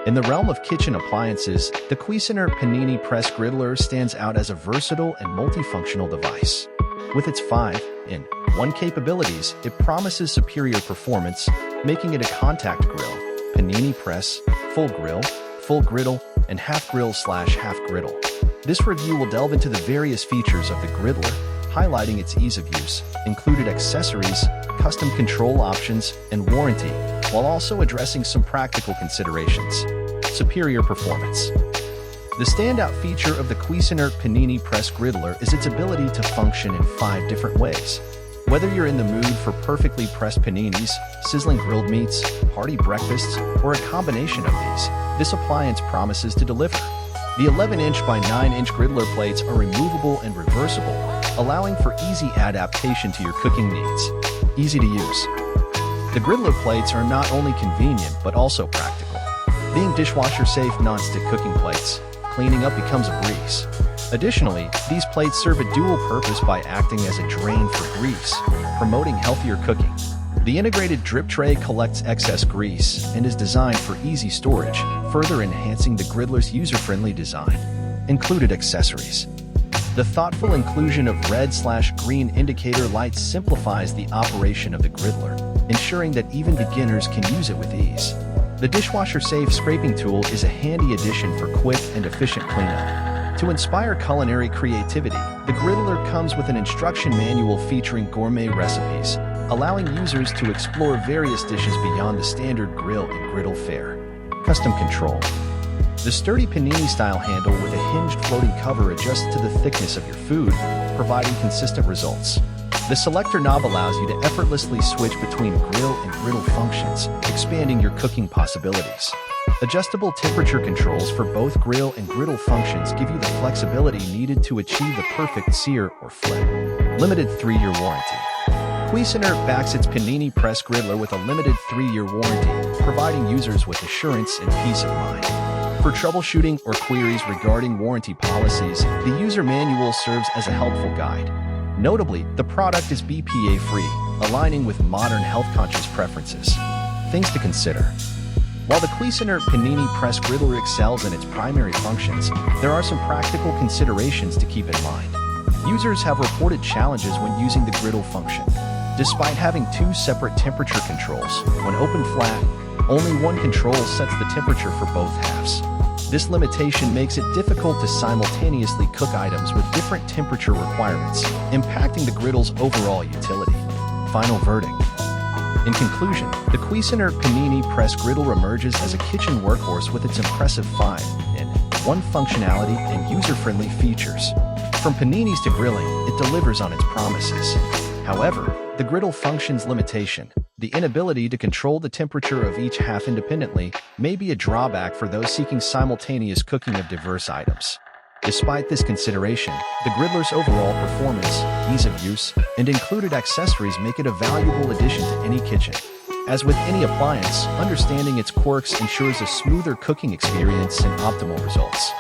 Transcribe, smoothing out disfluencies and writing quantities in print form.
In the realm of kitchen appliances, the Cuisinart Panini Press Griddler stands out as a versatile and multifunctional device. With its 5-in-1 capabilities, it promises superior performance, making it a contact grill, panini press, full grill, full griddle, and half grill/half griddle. This review will delve into the various features of the Griddler, highlighting its ease of use, included accessories, custom control options, and warranty, while also addressing some practical considerations. Superior performance. The standout feature of the Cuisinart Panini Press Griddler is its ability to function in 5 different ways. Whether you're in the mood for perfectly pressed paninis, sizzling grilled meats, hearty breakfasts, or a combination of these, this appliance promises to deliver. The 11-inch by 9-inch griddler plates are removable and reversible, allowing for easy adaptation to your cooking needs. Easy to use. The griddler plates are not only convenient but also practical. Being dishwasher-safe non-stick cooking plates, cleaning up becomes a breeze. Additionally, these plates serve a dual purpose by acting as a drain for grease, promoting healthier cooking. The integrated drip tray collects excess grease and is designed for easy storage, further enhancing the griddler's user-friendly design. Included accessories. The thoughtful inclusion of red/green indicator lights simplifies the operation of the griddler, ensuring that even beginners can use it with ease. The dishwasher-safe scraping tool is a handy addition for quick and efficient cleanup. To inspire culinary creativity, the Griddler comes with an instruction manual featuring gourmet recipes, allowing users to explore various dishes beyond the standard grill and griddle fare. Custom control. The sturdy panini-style handle with a hinged floating cover adjusts to the thickness of your food, providing consistent results. The selector knob allows you to effortlessly switch between grill and griddle functions, expanding your cooking possibilities. Adjustable temperature controls for both grill and griddle functions give you the flexibility needed to achieve the perfect sear or flip. Limited 3-year warranty. Cuisinart backs its Panini Press Griddler with a limited 3-year warranty, providing users with assurance and peace of mind. For troubleshooting or queries regarding warranty policies, the user manual serves as a helpful guide. Notably, the product is BPA-free, aligning with modern health-conscious preferences. Things to consider. While the Cuisinart Panini Press Griddler excels in its primary functions, there are some practical considerations to keep in mind. Users have reported challenges when using the griddle function. Despite having 2 separate temperature controls, when opened flat, only one control sets the temperature for both halves. This limitation makes it difficult to simultaneously cook items with different temperature requirements, impacting the griddle's overall utility. Final verdict. In conclusion, the Cuisinart Panini Press Griddler emerges as a kitchen workhorse with its impressive 5-in-1 functionality and user-friendly features. From paninis to grilling, it delivers on its promises. However, the griddle function's limitation, the inability to control the temperature of each half independently, may be a drawback for those seeking simultaneous cooking of diverse items. Despite this consideration, the Griddler's overall performance, ease of use, and included accessories make it a valuable addition to any kitchen. As with any appliance, understanding its quirks ensures a smoother cooking experience and optimal results.